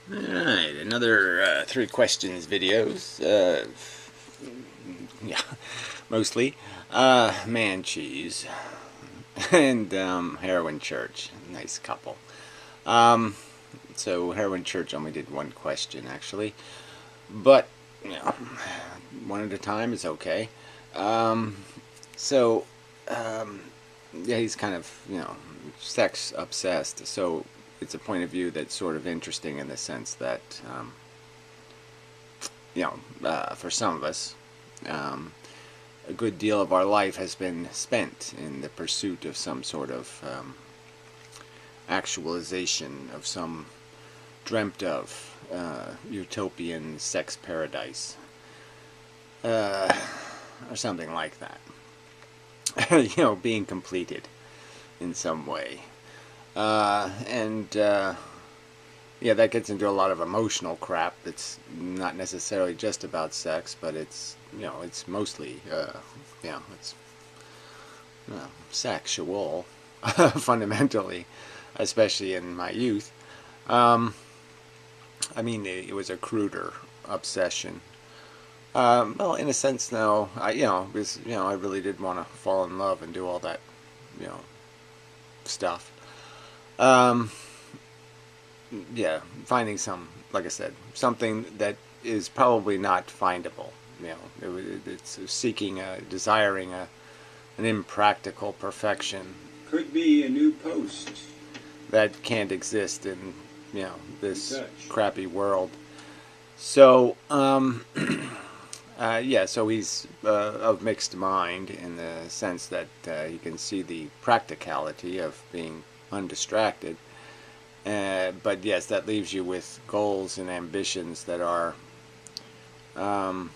Alright, another 3questions videos. Yeah, mostly. Mancheeze and Heroin Church. Nice couple. Um, so Heroin Church only did one question actually, but you know, one at a time is okay. Um, so yeah, he's kind of sex obsessed. So it's a point of view that's sort of interesting in the sense that for some of us, um, a good deal of our life has been spent in the pursuit of some sort of actualization of some dreamt of utopian sex paradise, uh, or something like that. Being completed in some way. And yeah, that gets into a lot of emotional crap. It's not necessarily just about sex, but it's mostly, it's sexual, fundamentally, especially in my youth. Um, I mean, it was a cruder obsession. Well, in a sense, no. Because I really did want to fall in love and do all that, you know, stuff. Um, yeah, finding like I said, something that is probably not findable. It's seeking desiring an impractical perfection Could be a new post. that can't exist in this Such. crappy world. So yeah, so he's of mixed mind in the sense that he can see the practicality of being undistracted. But yes, that leaves you with goals and ambitions that are, for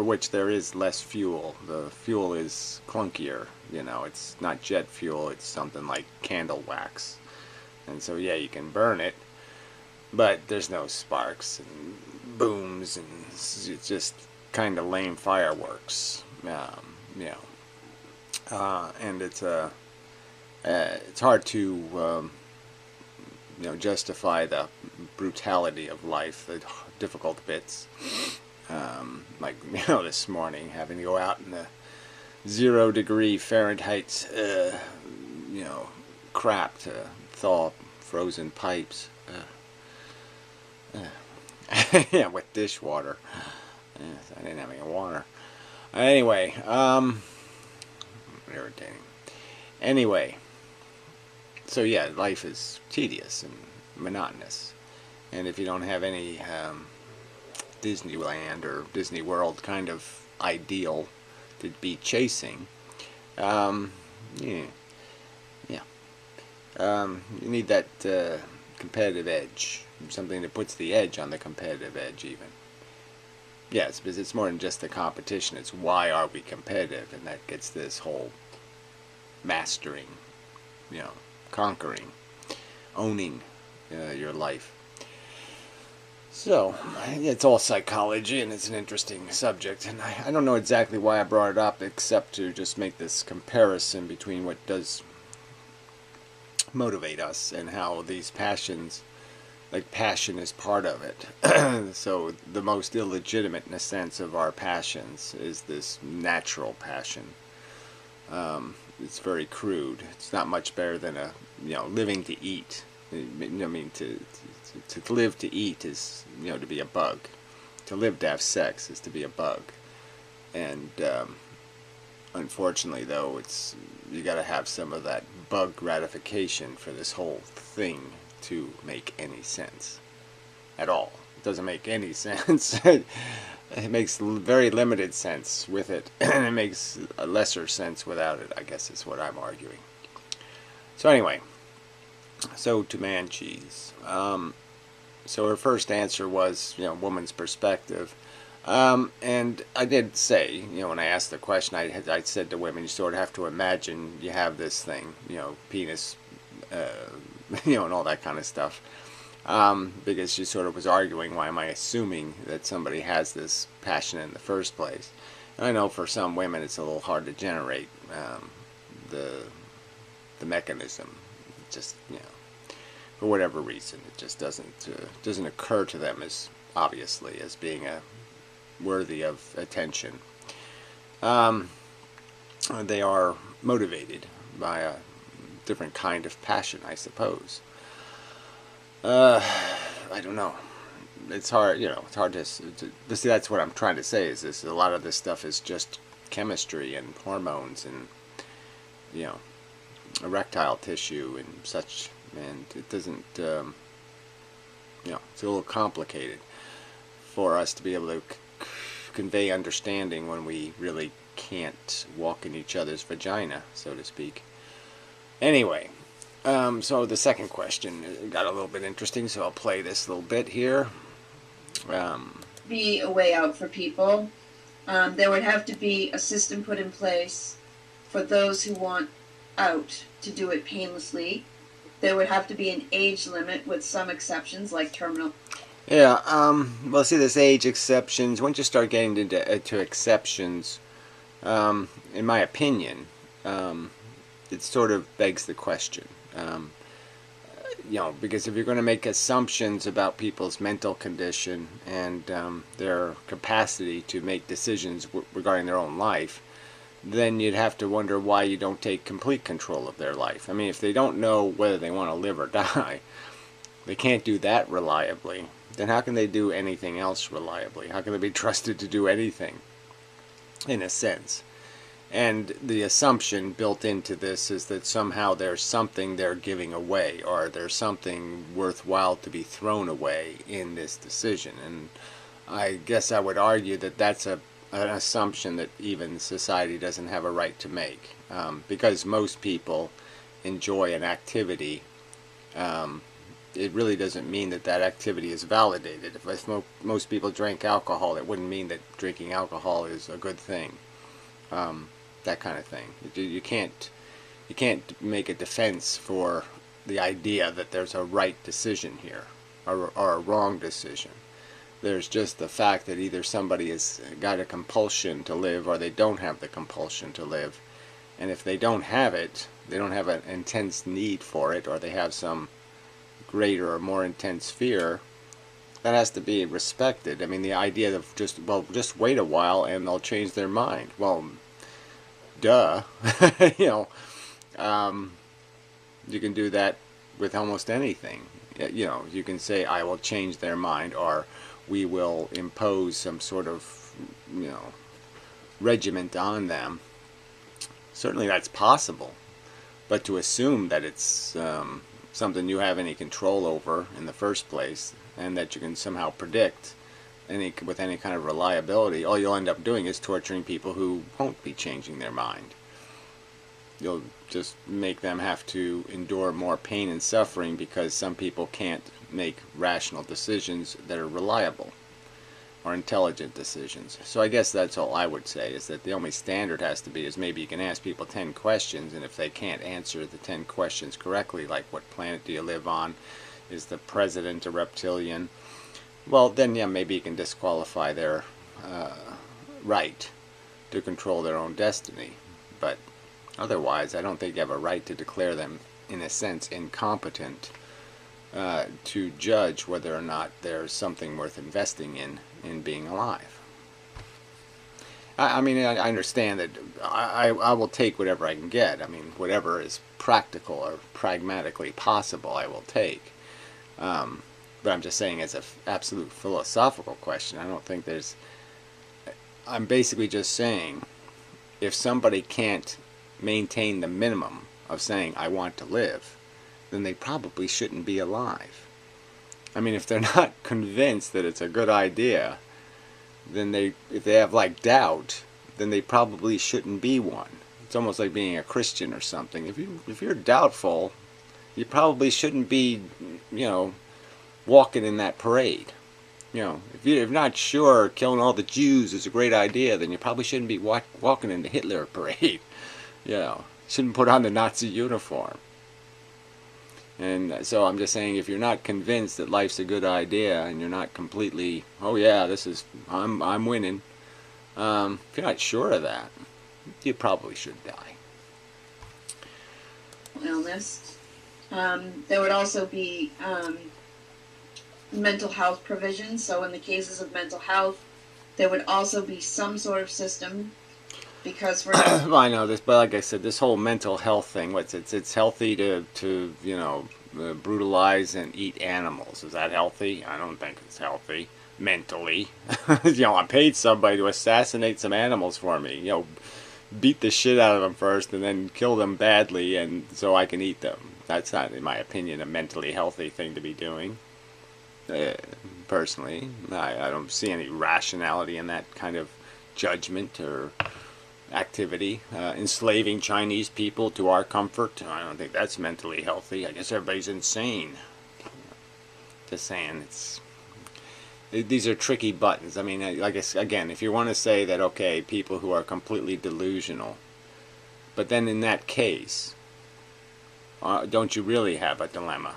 which there is less fuel. The fuel is clunkier. It's not jet fuel. It's something like candle wax. And so, yeah, you can burn it, but there's no sparks and booms, and it's just kind of lame fireworks. And it's hard to justify the brutality of life, the difficult bits. Like this morning, having to go out in the 0 degree Fahrenheit, crap to thaw frozen pipes. Yeah, with dishwater. Yes, I didn't have any water. Anyway, irritating. Anyway, so yeah, life is tedious and monotonous, and if you don't have any Disneyland or Disney World kind of ideal to be chasing, um, yeah, yeah, you need that competitive edge, something that puts the edge on the competitive edge, even. Yes, because it's more than just the competition. It's why are we competitive, and that gets this whole mastering, conquering, owning your life. So, it's all psychology, and it's an interesting subject, and I don't know exactly why I brought it up, except to just make this comparison between what does motivate us and how these passions, like passion is part of it. So the most illegitimate, in a sense, of our passions is this natural passion. It's very crude. It's not much better than living to eat. I mean, to live to eat is to be a bug. To live to have sex is to be a bug. And unfortunately, though, you got to have some of that bug gratification for this whole thing to make any sense at all. It doesn't make any sense. It makes very limited sense with it, and it makes a lesser sense without it, I guess is what I'm arguing. So anyway, so to Mancheeze. So her first answer was, woman's perspective. And I did say, when I asked the question, I said to women, you sort of have to imagine you have this thing, penis, and all that kind of stuff. Because she sort of was arguing, why am I assuming that somebody has this passion in the first place? And I know for some women it's a little hard to generate the mechanism. Just, for whatever reason. It just doesn't occur to them as obviously as being worthy of attention. They are motivated by a different kind of passion, I suppose. I don't know. It's hard, it's hard to see. That's what I'm trying to say. Is this a lot of this stuff is just chemistry and hormones and erectile tissue and such, and it doesn't. It's a little complicated for us to be able to convey understanding when we really can't walk in each other's vagina, so to speak. Anyway, so the second question got a little bit interesting, so I'll play this little bit here. Be a way out for people. There would have to be a system put in place for those who want out to do it painlessly. There would have to be an age limit with some exceptions, like terminal. Yeah, well, see, this age exceptions, once you start getting into exceptions, in my opinion, it sort of begs the question. Because if you're going to make assumptions about people's mental condition and their capacity to make decisions regarding their own life, then you'd have to wonder why you don't take complete control of their life. I mean, if they don't know whether they want to live or die, they can't do that reliably, then how can they do anything else reliably? How can they be trusted to do anything, in a sense? And the assumption built into this is that somehow there's something they're giving away, or there's something worthwhile to be thrown away in this decision. And I guess I would argue that that's an assumption that even society doesn't have a right to make. Because most people enjoy an activity, it really doesn't mean that that activity is validated. If most people drank alcohol, it wouldn't mean that drinking alcohol is a good thing. That kind of thing. You can't make a defense for the idea that there's a right decision here or a wrong decision. There's just the fact that either somebody has got a compulsion to live or they don't have the compulsion to live. And if they don't have it, they don't have an intense need for it, or they have some greater or more intense fear, that has to be respected. I mean, the idea of just wait a while and they'll change their mind. Well, duh. You can do that with almost anything. You can say, I will change their mind, or we will impose some sort of, regiment on them. Certainly that's possible. But to assume that it's something you have any control over in the first place, and that you can somehow predict with any kind of reliability, all you'll end up doing is torturing people who won't be changing their mind. You'll just make them have to endure more pain and suffering because some people can't make rational decisions that are reliable or intelligent decisions. So I guess that's all I would say, is that the only standard has to be is maybe you can ask people 10 questions, and if they can't answer the 10 questions correctly, like what planet do you live on, is the president a reptilian, well, then, yeah, maybe you can disqualify their right to control their own destiny. But otherwise, I don't think you have a right to declare them, in a sense, incompetent to judge whether or not there's something worth investing in being alive. I mean, I understand that I will take whatever I can get. I mean, whatever is practical or pragmatically possible, I will take. But I'm just saying, as an absolute philosophical question, I don't think there's... I'm basically just saying, if somebody can't maintain the minimum of saying, I want to live, then they probably shouldn't be alive. I mean, if they're not convinced that it's a good idea, then if they have, like, doubt, then they probably shouldn't be one. It's almost like being a Christian or something. If you're doubtful, you probably shouldn't be, walking in that parade. If you're not sure killing all the Jews is a great idea, then you probably shouldn't be walking in the Hitler parade. Shouldn't put on the Nazi uniform. And so I'm just saying, if you're not convinced that life's a good idea, and you're not completely, oh yeah, I'm winning. If you're not sure of that, you probably should die. Illness. There would also be mental health provisions. So in the cases of mental health, there would also be some sort of system, because for Well, I know this, but like I said, this whole mental health thing, it's healthy to brutalize and eat animals. Is that healthy? I don't think it's healthy mentally. I paid somebody to assassinate some animals for me. Beat the shit out of them first and then kill them badly, and so I can eat them. That's not, in my opinion, a mentally healthy thing to be doing. Personally, I don't see any rationality in that kind of judgment or activity. Enslaving Chinese people to our comfort, I don't think that's mentally healthy. I guess everybody's insane. Just saying, these are tricky buttons. I mean, again, if you want to say that, okay, people who are completely delusional, but then in that case, don't you really have a dilemma?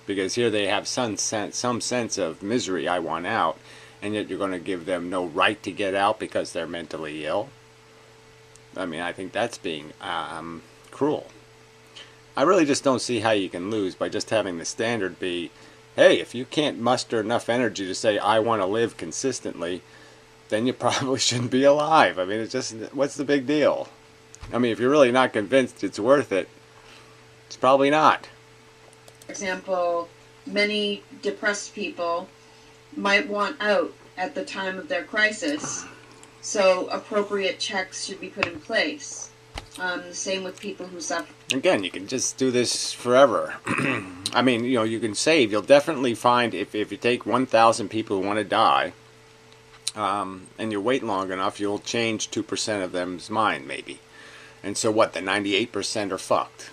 Because here they have some sense of misery, I want out, and yet you're going to give them no right to get out because they're mentally ill. I mean, I think that's being cruel. I really just don't see how you can lose by just having the standard be, hey, if you can't muster enough energy to say, I want to live consistently, then you probably shouldn't be alive. I mean, it's just, what's the big deal? I mean, if you're really not convinced it's worth it, it's probably not. For example, many depressed people might want out at the time of their crisis, so appropriate checks should be put in place. The same with people who suffer. Again, you can just do this forever. I mean, you can save. You'll definitely find, if you take 1,000 people who want to die, and you wait long enough, you'll change 2% of them's mind, maybe. And so what, the 98% are fucked?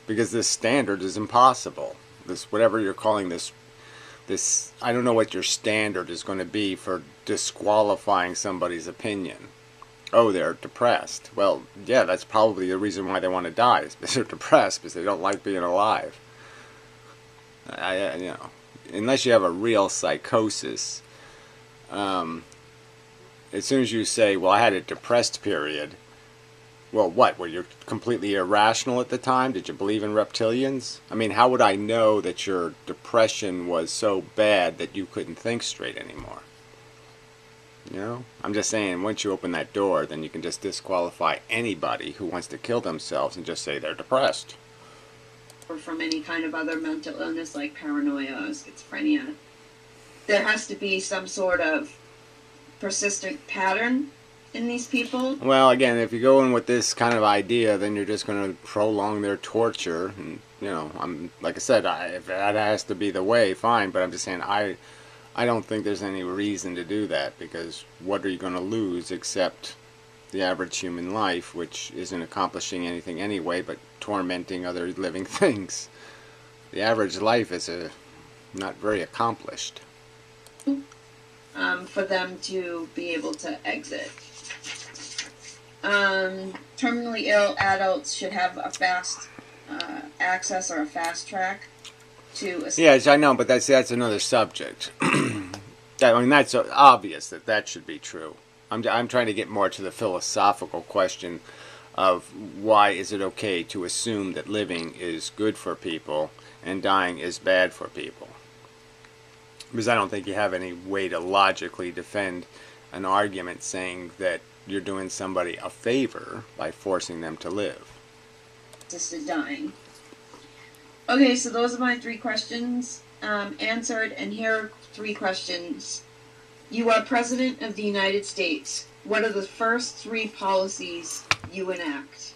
Because this standard is impossible. This, whatever you're calling this, I don't know what your standard is going to be for disqualifying somebody's opinion. Oh, they're depressed. Well, yeah, that's probably the reason why they want to die, is because they're depressed, because they don't like being alive. Unless you have a real psychosis, as soon as you say, well, I had a depressed period, well, what? Were you completely irrational at the time? Did you believe in reptilians? I mean, how would I know that your depression was so bad that you couldn't think straight anymore? I'm just saying, once you open that door, then you can just disqualify anybody who wants to kill themselves and just say they're depressed. Or from any kind of other mental illness like paranoia or schizophrenia. There has to be some sort of persistent pattern in these people. Well, again, if you go in with this kind of idea, then you're just going to prolong their torture. And, I'm like I said, if that has to be the way, fine. But I'm just saying, I don't think there's any reason to do that, because what are you going to lose except the average human life, which isn't accomplishing anything anyway but tormenting other living things. The average life is not very accomplished. For them to be able to exit. Terminally ill adults should have a fast access or a fast track to. Yes, I know, but that's another subject. I mean, that's obvious that should be true. I'm trying to get more to the philosophical question of why is it okay to assume that living is good for people and dying is bad for people. Because I don't think you have any way to logically defend an argument saying that you're doing somebody a favor by forcing them to live. Assisted dying. Okay, so those are my 3 questions answered, and here are 3 questions. You are President of the United States. What are the first 3 policies you enact?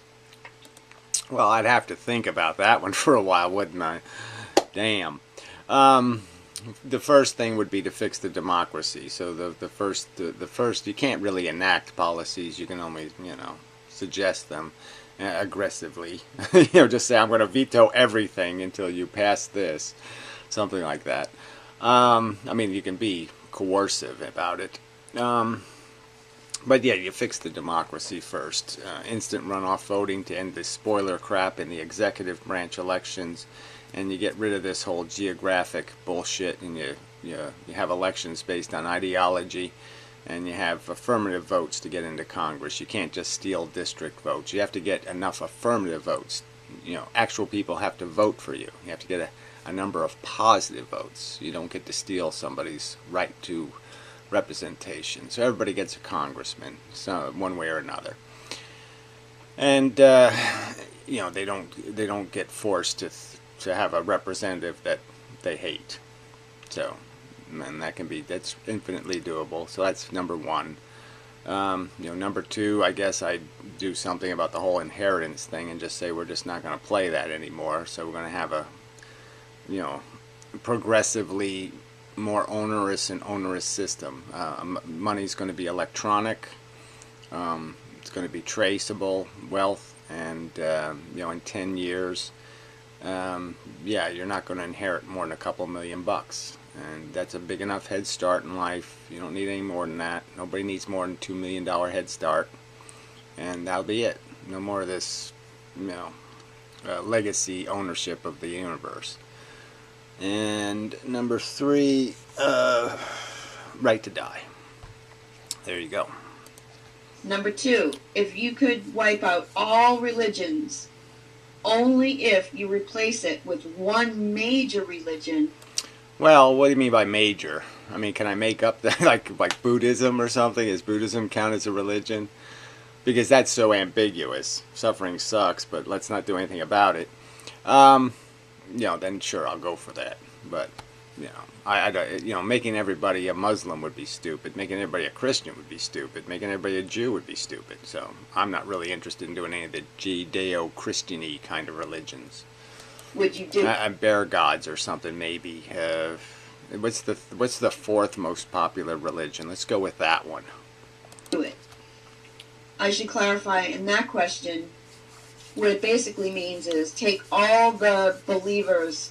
Well, I'd have to think about that one for a while, wouldn't I? Damn. The first thing would be to fix the democracy. So the first you can't really enact policies. You can only suggest them aggressively. Just say I'm going to veto everything until you pass this, something like that. I mean, you can be coercive about it. But yeah, you fix the democracy first. Instant runoff voting to end the spoiler crap in the executive branch elections. And you get rid of this whole geographic bullshit, and you have elections based on ideology, and you have affirmative votes to get into Congress. You can't just steal district votes. You have to get enough affirmative votes actual people have to vote for you. You have to get a number of positive votes. You don't get to steal somebody's right to representation. So everybody gets a congressman, so one way or another. And they don't get forced to have a representative that they hate. So, and that's infinitely doable. So that's number one. Number two, I guess I'd do something about the whole inheritance thing and just say we're just not going to play that anymore. So we're going to have a, progressively more onerous system. Money's going to be electronic. It's going to be traceable wealth, and in 10 years, you're not going to inherit more than a couple $1,000,000, and that's a big enough head start in life. You don't need any more than that. Nobody needs more than $2 million head start, and that'll be it. No more of this, legacy ownership of the universe. And number three, right to die. There you go. Number two, if you could wipe out all religions, only if you replace it with one major religion. Well, what do you mean by major? I mean, can I make up that like Buddhism or something? Does Buddhism count as a religion? Because that's so ambiguous. Suffering sucks, but let's not do anything about it. Then sure, I'll go for that. But, making everybody a Muslim would be stupid. Making everybody a Christian would be stupid. Making everybody a Jew would be stupid. So I'm not really interested in doing any of the Judeo-Christian-y kind of religions. Would you do? Bear gods or something, maybe. What's the fourth most popular religion? Let's go with that one. Do it. I should clarify in that question. What it basically means is take all the believers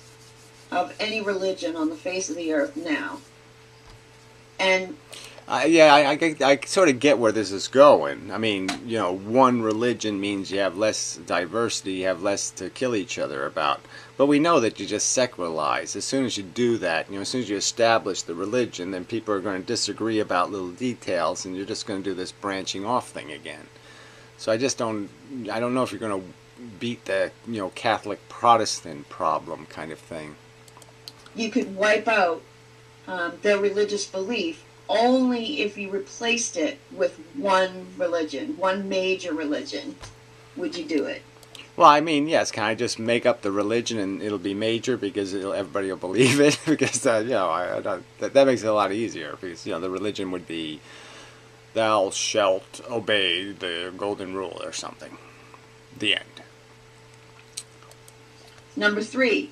of any religion on the face of the earth now, and I sort of get where this is going. I mean, one religion means you have less diversity, you have less to kill each other about. But we know that you just secularize. As soon as you do that, as soon as you establish the religion, then people are going to disagree about little details, and you're just going to do this branching off thing again. So I don't know if you're going to beat the, Catholic Protestant problem kind of thing. You could wipe out their religious belief only if you replaced it with one religion, one major religion. Would you do it? Well, I mean, yes. Can I just make up the religion and it'll be major because everybody will believe it? Because that makes it a lot easier. Because the religion would be, thou shalt obey the golden rule or something. The end. Number three,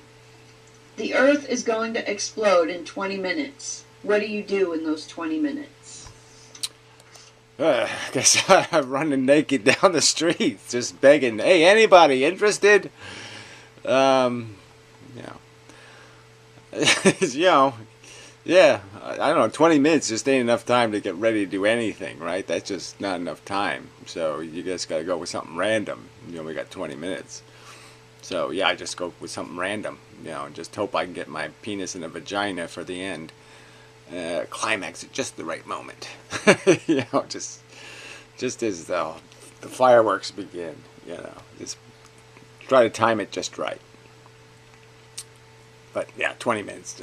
the Earth is going to explode in 20 minutes. What do you do in those 20 minutes? I guess I'm running naked down the street, just begging, hey, anybody interested? Yeah, I don't know, 20 minutes just ain't enough time to get ready to do anything, right? That's just not enough time. So you just got to go with something random. We got 20 minutes. So, yeah, I just go with something random, and just hope I can get my penis in a vagina for the end. Climax at just the right moment. Just as the fireworks begin, just try to time it just right. But, yeah, 20 minutes,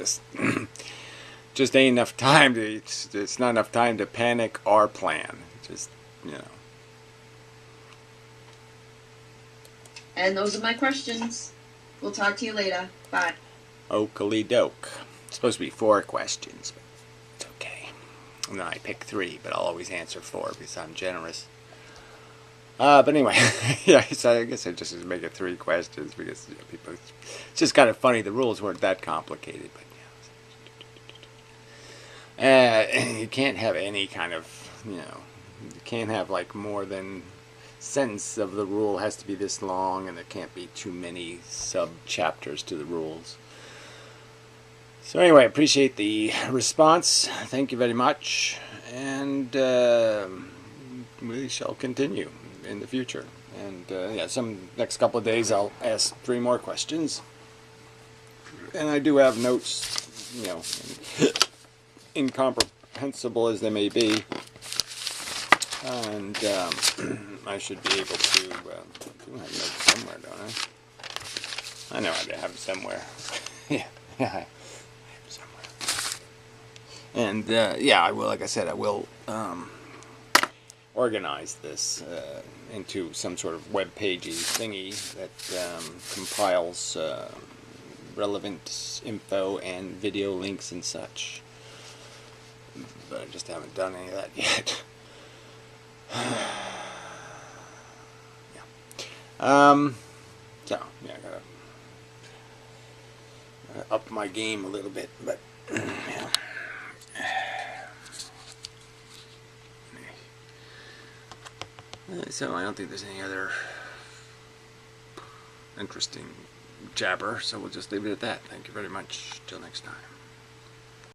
just ain't enough time it's not enough time to panic or plan. And those are my questions. We'll talk to you later. Bye. Oakley doke. It's supposed to be 4 questions, but it's okay. And then I pick 3, but I'll always answer 4 because I'm generous. But anyway, so I guess I just make it 3 questions because people. It's just kind of funny. The rules weren't that complicated, but you can't have any kind of you can't have like more than. Sentence of the rule has to be this long, and there can't be too many sub-chapters to the rules. So anyway, I appreciate the response. Thank you very much, and we shall continue in the future. And some next couple of days I'll ask 3 more questions, and I do have notes, incomprehensible as they may be. And I should be able to, I have notes somewhere, don't I? I know I have it somewhere. Yeah, I have it somewhere. And yeah, I will. Like I said, I will organize this into some sort of web pagey thingy that compiles relevant info and video links and such. But I just haven't done any of that yet. Yeah. So yeah, I gotta up my game a little bit, but yeah. So I don't think there's any other interesting jabber, so we'll just leave it at that. Thank you very much. Till next time.